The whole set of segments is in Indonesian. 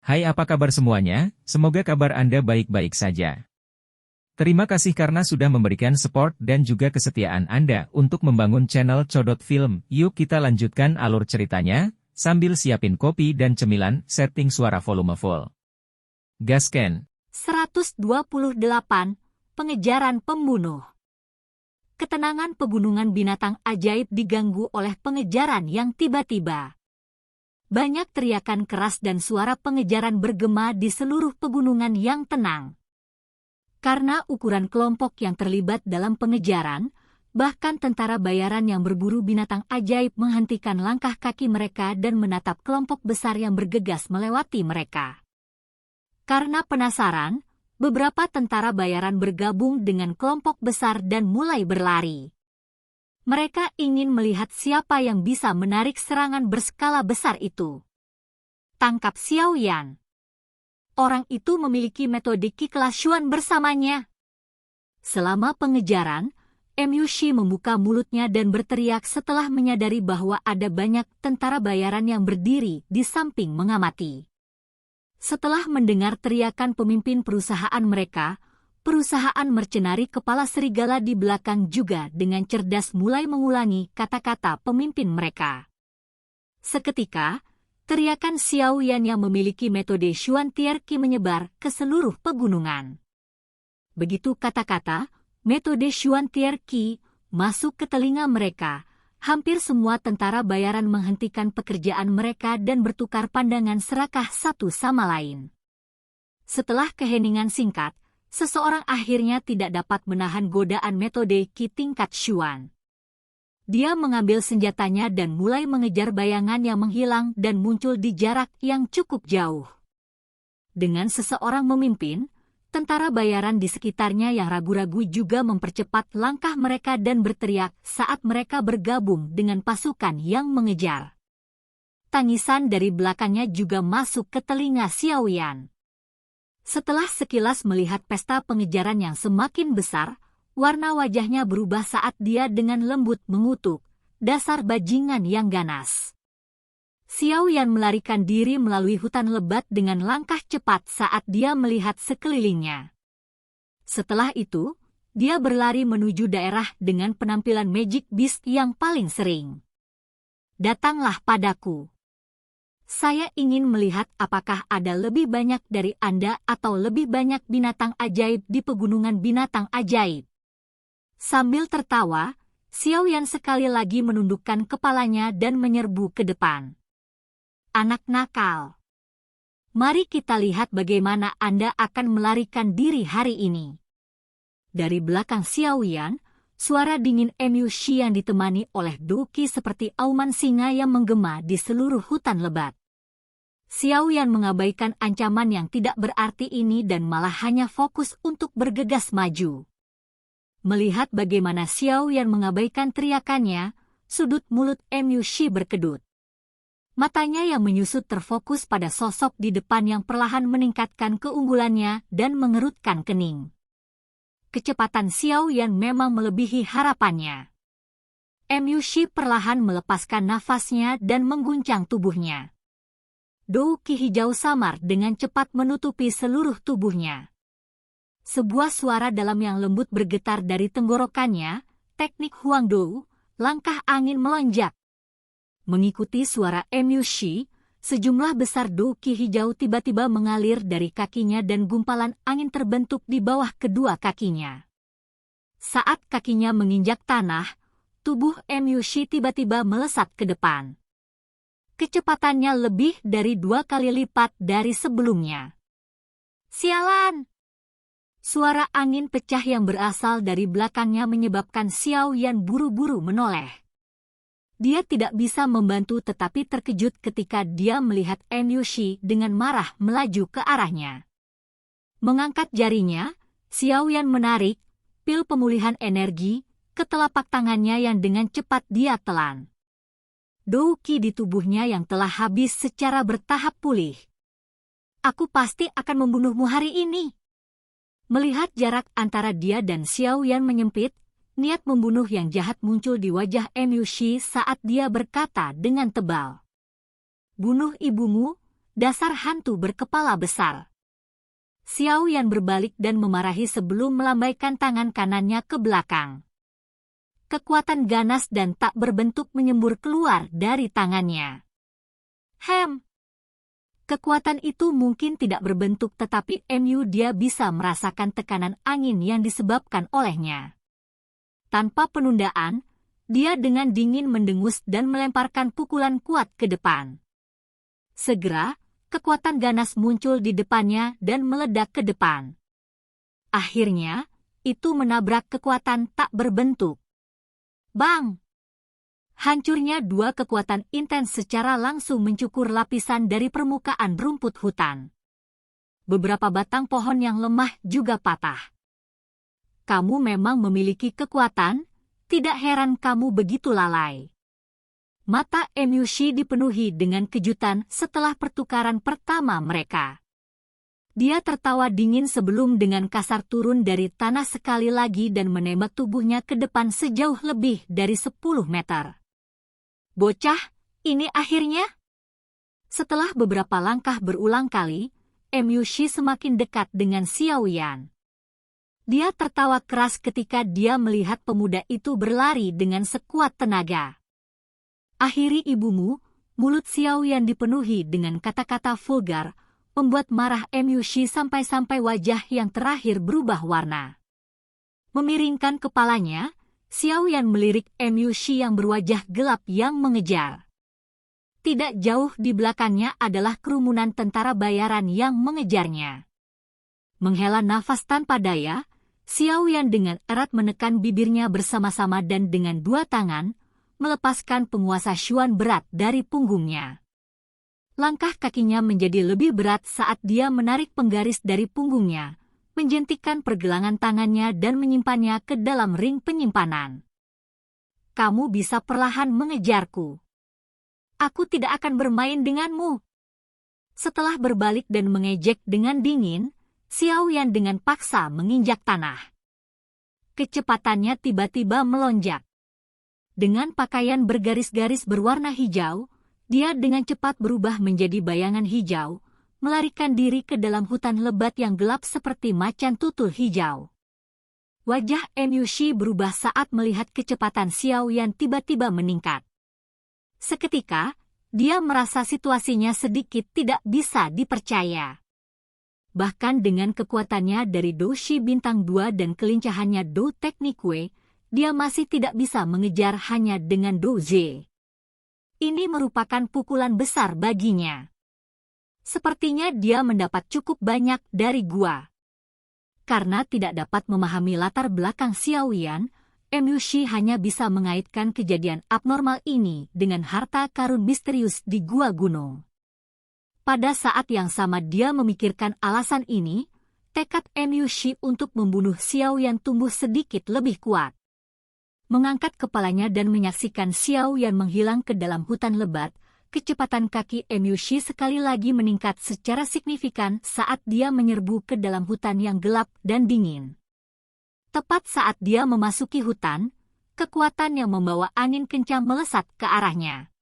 Hai, apa kabar semuanya? Semoga kabar Anda baik-baik saja. Terima kasih karena sudah memberikan support dan juga kesetiaan Anda untuk membangun channel Codot Film. Yuk kita lanjutkan alur ceritanya, sambil siapin kopi dan cemilan, setting suara volume full. Gasken. 128. Pengejaran pembunuh. Ketenangan pegunungan binatang ajaib diganggu oleh pengejaran yang tiba-tiba. Banyak teriakan keras dan suara pengejaran bergema di seluruh pegunungan yang tenang. Karena ukuran kelompok yang terlibat dalam pengejaran, bahkan tentara bayaran yang berburu binatang ajaib menghentikan langkah kaki mereka dan menatap kelompok besar yang bergegas melewati mereka. Karena penasaran, beberapa tentara bayaran bergabung dengan kelompok besar dan mulai berlari. Mereka ingin melihat siapa yang bisa menarik serangan berskala besar itu. Tangkap Xiao Yan. Orang itu memiliki metode Qi kelas Xuan bersamanya. Selama pengejaran, Mu Shi membuka mulutnya dan berteriak setelah menyadari bahwa ada banyak tentara bayaran yang berdiri di samping mengamati. Setelah mendengar teriakan pemimpin perusahaan mereka, perusahaan mercenari kepala serigala di belakang juga dengan cerdas mulai mengulangi kata-kata pemimpin mereka. Seketika, teriakan Xiao Yan yang memiliki metode Xuan Tier Qi menyebar ke seluruh pegunungan. Begitu kata-kata, metode Xuan Tier Qi masuk ke telinga mereka, hampir semua tentara bayaran menghentikan pekerjaan mereka dan bertukar pandangan serakah satu sama lain. Setelah keheningan singkat, seseorang akhirnya tidak dapat menahan godaan metode Qi tingkat Xuan. Dia mengambil senjatanya dan mulai mengejar bayangan yang menghilang dan muncul di jarak yang cukup jauh. Dengan seseorang memimpin, tentara bayaran di sekitarnya yang ragu-ragu juga mempercepat langkah mereka dan berteriak saat mereka bergabung dengan pasukan yang mengejar. Tangisan dari belakangnya juga masuk ke telinga Xiao Yan. Setelah sekilas melihat pesta pengejaran yang semakin besar, warna wajahnya berubah saat dia dengan lembut mengutuk, dasar bajingan yang ganas. Xiao Yan melarikan diri melalui hutan lebat dengan langkah cepat saat dia melihat sekelilingnya. Setelah itu, dia berlari menuju daerah dengan penampilan Magic Beast yang paling sering. Datanglah padaku. Saya ingin melihat apakah ada lebih banyak dari Anda atau lebih banyak binatang ajaib di pegunungan binatang ajaib. Sambil tertawa, Xiao Yan sekali lagi menundukkan kepalanya dan menyerbu ke depan. Anak nakal. Mari kita lihat bagaimana Anda akan melarikan diri hari ini. Dari belakang Xiao Yan, suara dingin Mu Shi yang ditemani oleh Doki seperti auman singa yang menggema di seluruh hutan lebat. Xiao Yan mengabaikan ancaman yang tidak berarti ini dan malah hanya fokus untuk bergegas maju. Melihat bagaimana Xiao Yan mengabaikan teriakannya, sudut mulut Mu Shi berkedut. Matanya yang menyusut terfokus pada sosok di depan yang perlahan meningkatkan keunggulannya dan mengerutkan kening. Kecepatan Xiao Yan memang melebihi harapannya. Mu Shi perlahan melepaskan nafasnya dan mengguncang tubuhnya. Dou Qi hijau samar dengan cepat menutupi seluruh tubuhnya. Sebuah suara dalam yang lembut bergetar dari tenggorokannya, teknik Huang Dou, langkah angin melonjak. Mengikuti suara Mu Shi, sejumlah besar Dou Qi hijau tiba-tiba mengalir dari kakinya dan gumpalan angin terbentuk di bawah kedua kakinya. Saat kakinya menginjak tanah, tubuh Mu Shi tiba-tiba melesat ke depan. Kecepatannya lebih dari 2 kali lipat dari sebelumnya. Sialan! Suara angin pecah yang berasal dari belakangnya menyebabkan Xiao Yan buru-buru menoleh. Dia tidak bisa membantu tetapi terkejut ketika dia melihat Mu Shi dengan marah melaju ke arahnya. Mengangkat jarinya, Xiao Yan menarik pil pemulihan energi ke telapak tangannya yang dengan cepat dia telan. Dou Qi di tubuhnya yang telah habis secara bertahap pulih. Aku pasti akan membunuhmu hari ini. Melihat jarak antara dia dan Xiao Yan menyempit, niat membunuh yang jahat muncul di wajah Mu Shi saat dia berkata dengan tebal. Bunuh ibumu, dasar hantu berkepala besar. Xiao Yan berbalik dan memarahi sebelum melambaikan tangan kanannya ke belakang. Kekuatan ganas dan tak berbentuk menyembur keluar dari tangannya. Kekuatan itu mungkin tidak berbentuk tetapi dia bisa merasakan tekanan angin yang disebabkan olehnya. Tanpa penundaan, dia dengan dingin mendengus dan melemparkan pukulan kuat ke depan. Segera, kekuatan ganas muncul di depannya dan meledak ke depan. Akhirnya, itu menabrak kekuatan tak berbentuk. Bang! Hancurnya dua kekuatan intens secara langsung mencukur lapisan dari permukaan rumput hutan. Beberapa batang pohon yang lemah juga patah. Kamu memang memiliki kekuatan, tidak heran kamu begitu lalai. Mata Shi dipenuhi dengan kejutan setelah pertukaran pertama mereka. Dia tertawa dingin sebelum dengan kasar turun dari tanah sekali lagi dan menembak tubuhnya ke depan sejauh lebih dari 10 meter. Bocah, ini akhirnya? Setelah beberapa langkah berulang kali, Shi semakin dekat dengan Xiao Yan. Dia tertawa keras ketika dia melihat pemuda itu berlari dengan sekuat tenaga. Akhiri ibumu, mulut Xiao Yan dipenuhi dengan kata-kata vulgar, membuat marah Shi sampai-sampai wajah yang terakhir berubah warna. Memiringkan kepalanya, Xiao Yan melirik Shi yang berwajah gelap yang mengejar. Tidak jauh di belakangnya adalah kerumunan tentara bayaran yang mengejarnya. Menghela nafas tanpa daya, Xiao Yan dengan erat menekan bibirnya bersama-sama dan dengan dua tangan, melepaskan penguasa Xuan berat dari punggungnya. Langkah kakinya menjadi lebih berat saat dia menarik penggaris dari punggungnya, menjentikan pergelangan tangannya dan menyimpannya ke dalam ring penyimpanan. Kamu bisa perlahan mengejarku. Aku tidak akan bermain denganmu. Setelah berbalik dan mengejek dengan dingin, Xiao Yan dengan paksa menginjak tanah. Kecepatannya tiba-tiba melonjak. Dengan pakaian bergaris-garis berwarna hijau, dia dengan cepat berubah menjadi bayangan hijau, melarikan diri ke dalam hutan lebat yang gelap seperti macan tutul hijau. Wajah Shi berubah saat melihat kecepatan Xiao Yan tiba-tiba meningkat. Seketika, dia merasa situasinya sedikit tidak bisa dipercaya. Bahkan dengan kekuatannya dari Do Shi Bintang 2 dan kelincahannya Do Teknik Wei, dia masih tidak bisa mengejar hanya dengan Do Ze. Ini merupakan pukulan besar baginya. Sepertinya dia mendapat cukup banyak dari gua. Karena tidak dapat memahami latar belakang Xiao Yan, Shi hanya bisa mengaitkan kejadian abnormal ini dengan harta karun misterius di gua gunung. Pada saat yang sama dia memikirkan alasan ini, tekad Shi untuk membunuh Xiao Yan tumbuh sedikit lebih kuat. Mengangkat kepalanya dan menyaksikan Xiao Yan menghilang ke dalam hutan lebat, kecepatan kaki Shi sekali lagi meningkat secara signifikan saat dia menyerbu ke dalam hutan yang gelap dan dingin. Tepat saat dia memasuki hutan, kekuatan yang membawa angin kencang melesat ke arahnya.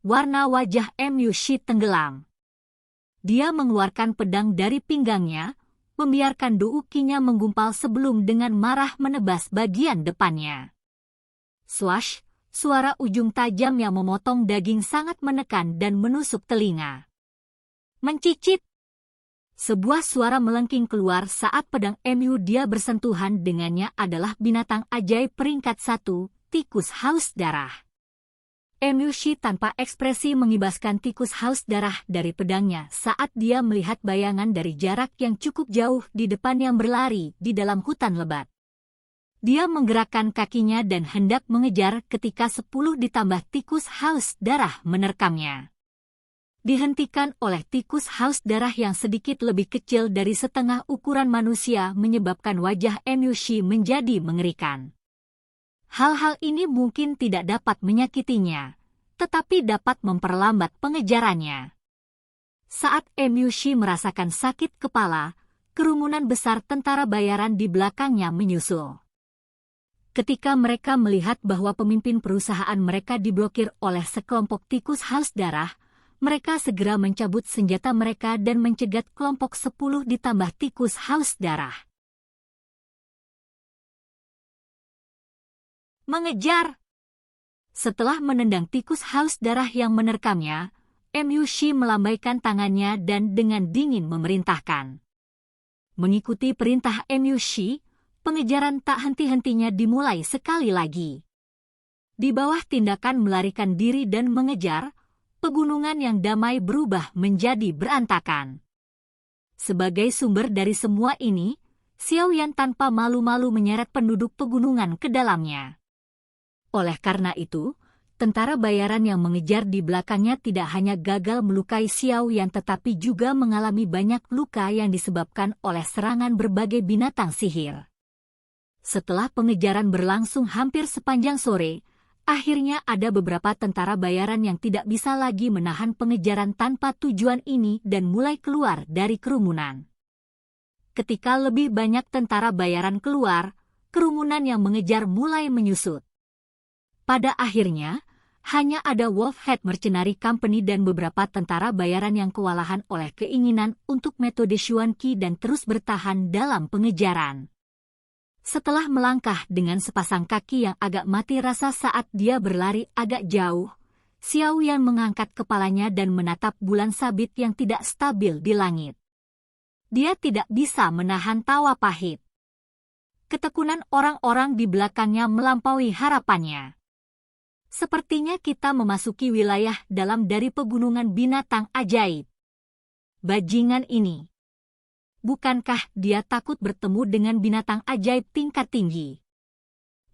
Warna wajah Shi tenggelam. Dia mengeluarkan pedang dari pinggangnya, membiarkan doukinya menggumpal sebelum dengan marah menebas bagian depannya. Swash, suara ujung tajam yang memotong daging sangat menekan dan menusuk telinga. Mencicit. Sebuah suara melengking keluar saat pedang dia bersentuhan dengannya adalah binatang ajaib peringkat 1, tikus haus darah. Shi tanpa ekspresi mengibaskan tikus haus darah dari pedangnya saat dia melihat bayangan dari jarak yang cukup jauh di depan yang berlari di dalam hutan lebat. Dia menggerakkan kakinya dan hendak mengejar ketika 10 ditambah tikus haus darah menerkamnya. Dihentikan oleh tikus haus darah yang sedikit lebih kecil dari setengah ukuran manusia menyebabkan wajah Shi menjadi mengerikan. Hal-hal ini mungkin tidak dapat menyakitinya, tetapi dapat memperlambat pengejarannya. Saat Shi merasakan sakit kepala, kerumunan besar tentara bayaran di belakangnya menyusul. Ketika mereka melihat bahwa pemimpin perusahaan mereka diblokir oleh sekelompok tikus haus darah, mereka segera mencabut senjata mereka dan mencegat kelompok 10 ditambah tikus haus darah. Mengejar! Setelah menendang tikus haus darah yang menerkamnya, Mu Shi melambaikan tangannya dan dengan dingin memerintahkan. Mengikuti perintah Mu Shi, pengejaran tak henti-hentinya dimulai sekali lagi. Di bawah tindakan melarikan diri dan mengejar, pegunungan yang damai berubah menjadi berantakan. Sebagai sumber dari semua ini, Xiao Yan tanpa malu-malu menyeret penduduk pegunungan ke dalamnya. Oleh karena itu, tentara bayaran yang mengejar di belakangnya tidak hanya gagal melukai Xiao Yan tetapi juga mengalami banyak luka yang disebabkan oleh serangan berbagai binatang sihir. Setelah pengejaran berlangsung hampir sepanjang sore, akhirnya ada beberapa tentara bayaran yang tidak bisa lagi menahan pengejaran tanpa tujuan ini dan mulai keluar dari kerumunan. Ketika lebih banyak tentara bayaran keluar, kerumunan yang mengejar mulai menyusut. Pada akhirnya, hanya ada Wolfhead Mercenary Company dan beberapa tentara bayaran yang kewalahan oleh keinginan untuk metode Xuanqi dan terus bertahan dalam pengejaran. Setelah melangkah dengan sepasang kaki yang agak mati rasa saat dia berlari agak jauh, Xiao Yan mengangkat kepalanya dan menatap bulan sabit yang tidak stabil di langit. Dia tidak bisa menahan tawa pahit. Ketekunan orang-orang di belakangnya melampaui harapannya. Sepertinya kita memasuki wilayah dalam dari pegunungan binatang ajaib. Bajingan ini. Bukankah dia takut bertemu dengan binatang ajaib tingkat tinggi?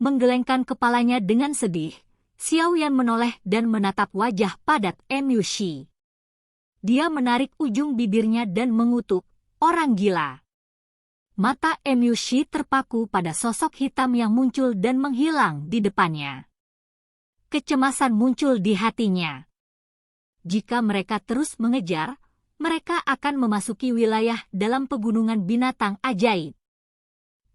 Menggelengkan kepalanya dengan sedih, Xiao Yan menoleh dan menatap wajah padat Mu Shi. Dia menarik ujung bibirnya dan mengutuk, orang gila. Mata Mu Shi terpaku pada sosok hitam yang muncul dan menghilang di depannya. Kecemasan muncul di hatinya. Jika mereka terus mengejar, mereka akan memasuki wilayah dalam pegunungan binatang ajaib.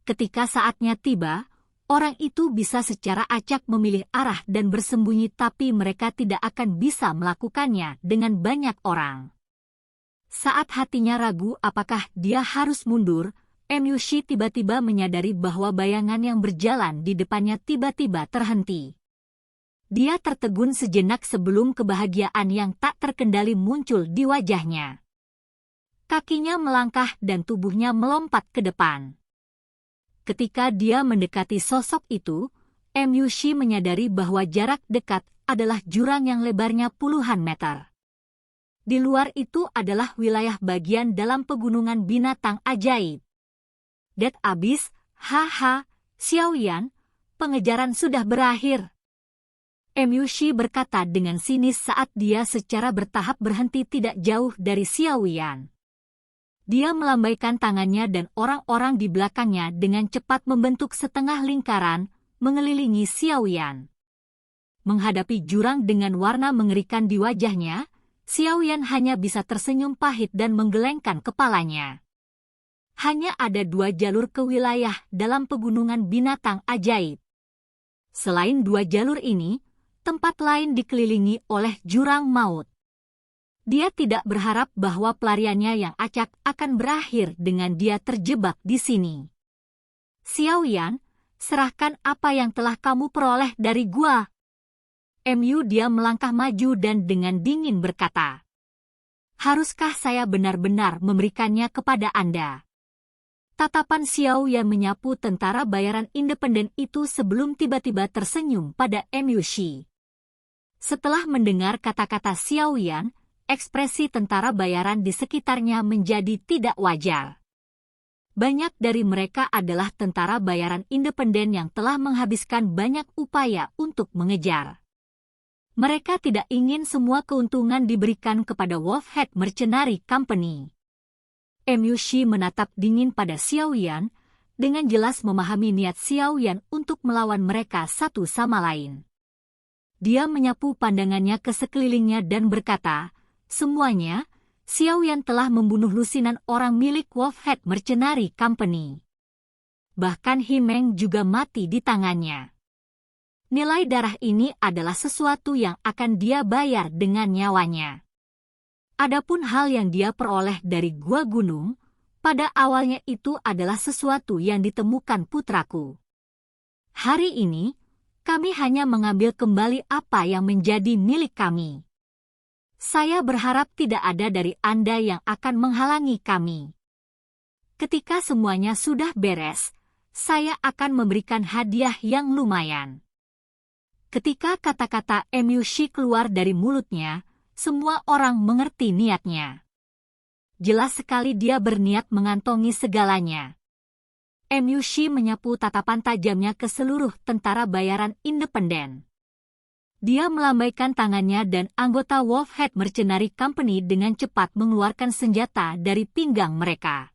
Ketika saatnya tiba, orang itu bisa secara acak memilih arah dan bersembunyi tapi mereka tidak akan bisa melakukannya dengan banyak orang. Saat hatinya ragu apakah dia harus mundur, Mu Shi tiba-tiba menyadari bahwa bayangan yang berjalan di depannya tiba-tiba terhenti. Dia tertegun sejenak sebelum kebahagiaan yang tak terkendali muncul di wajahnya. Kakinya melangkah dan tubuhnya melompat ke depan. Ketika dia mendekati sosok itu, Mu Shi menyadari bahwa jarak dekat adalah jurang yang lebarnya puluhan meter. Di luar itu adalah wilayah bagian dalam pegunungan binatang ajaib. Dead Abyss, haha, Xiao Yan, pengejaran sudah berakhir. Mu Shi berkata dengan sinis saat dia secara bertahap berhenti tidak jauh dari Xiao Yan. Dia melambaikan tangannya dan orang-orang di belakangnya dengan cepat membentuk setengah lingkaran, mengelilingi Xiao Yan. Menghadapi jurang dengan warna mengerikan di wajahnya, Xiao Yan hanya bisa tersenyum pahit dan menggelengkan kepalanya. Hanya ada 2 jalur ke wilayah dalam pegunungan binatang ajaib. Selain 2 jalur ini, tempat lain dikelilingi oleh jurang maut. Dia tidak berharap bahwa pelariannya yang acak akan berakhir dengan dia terjebak di sini. Xiao Yan, serahkan apa yang telah kamu peroleh dari gua. Dia melangkah maju dan dengan dingin berkata, haruskah saya benar-benar memberikannya kepada Anda? Tatapan Xiao Yan menyapu tentara bayaran independen itu sebelum tiba-tiba tersenyum pada Mu Shi. Setelah mendengar kata-kata Xiao Yan, ekspresi tentara bayaran di sekitarnya menjadi tidak wajar. Banyak dari mereka adalah tentara bayaran independen yang telah menghabiskan banyak upaya untuk mengejar. Mereka tidak ingin semua keuntungan diberikan kepada Wolfhead Mercenary Company. Mu Shi menatap dingin pada Xiao Yan, dengan jelas memahami niat Xiao Yan untuk melawan mereka satu sama lain. Dia menyapu pandangannya ke sekelilingnya dan berkata, semuanya, Xiao Yan telah membunuh lusinan orang milik Wolfhead Mercenary Company. Bahkan Himeng juga mati di tangannya. Nilai darah ini adalah sesuatu yang akan dia bayar dengan nyawanya. Adapun hal yang dia peroleh dari gua gunung, pada awalnya itu adalah sesuatu yang ditemukan putraku. Hari ini, kami hanya mengambil kembali apa yang menjadi milik kami. Saya berharap tidak ada dari Anda yang akan menghalangi kami. Ketika semuanya sudah beres, saya akan memberikan hadiah yang lumayan. Ketika kata-kata Emiushi keluar dari mulutnya, semua orang mengerti niatnya. Jelas sekali dia berniat mengantongi segalanya. Emiushi menyapu tatapan tajamnya ke seluruh tentara bayaran independen. Dia melambaikan tangannya dan anggota Wolfhead Mercenary Company dengan cepat mengeluarkan senjata dari pinggang mereka.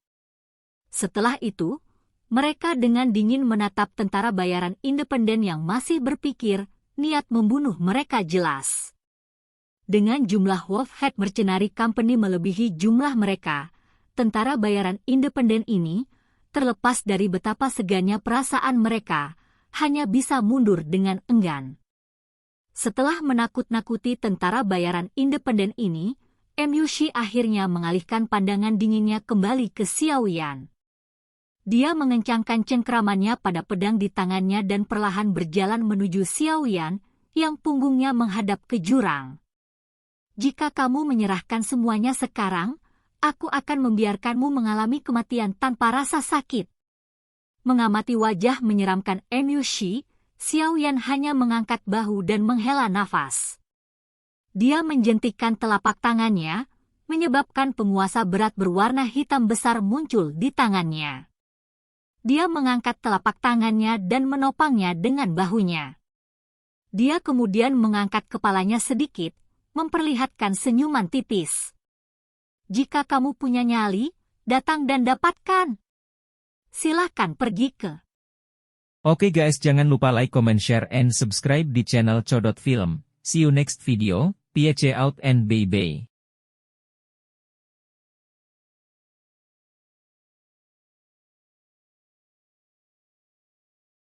Setelah itu, mereka dengan dingin menatap tentara bayaran independen yang masih berpikir niat membunuh mereka jelas. Dengan jumlah Wolfhead Mercenary Company melebihi jumlah mereka, tentara bayaran independen ini, terlepas dari betapa segannya perasaan mereka, hanya bisa mundur dengan enggan. Setelah menakut-nakuti tentara bayaran independen ini, Emiushi akhirnya mengalihkan pandangan dinginnya kembali ke Xiaoyan. Dia mengencangkan cengkramannya pada pedang di tangannya dan perlahan berjalan menuju Xiaoyan, yang punggungnya menghadap ke jurang. Jika kamu menyerahkan semuanya sekarang, aku akan membiarkanmu mengalami kematian tanpa rasa sakit. Mengamati wajah menyeramkan Emiushi, Xiaoyan hanya mengangkat bahu dan menghela nafas. Dia menjentikkan telapak tangannya, menyebabkan penguasa berat berwarna hitam besar muncul di tangannya. Dia mengangkat telapak tangannya dan menopangnya dengan bahunya. Dia kemudian mengangkat kepalanya sedikit, memperlihatkan senyuman tipis. Jika kamu punya nyali, datang dan dapatkan. Silahkan pergi ke. Oke guys, jangan lupa like, comment, share, and subscribe di channel Codot Film. See you next video, peace out and bye-bye.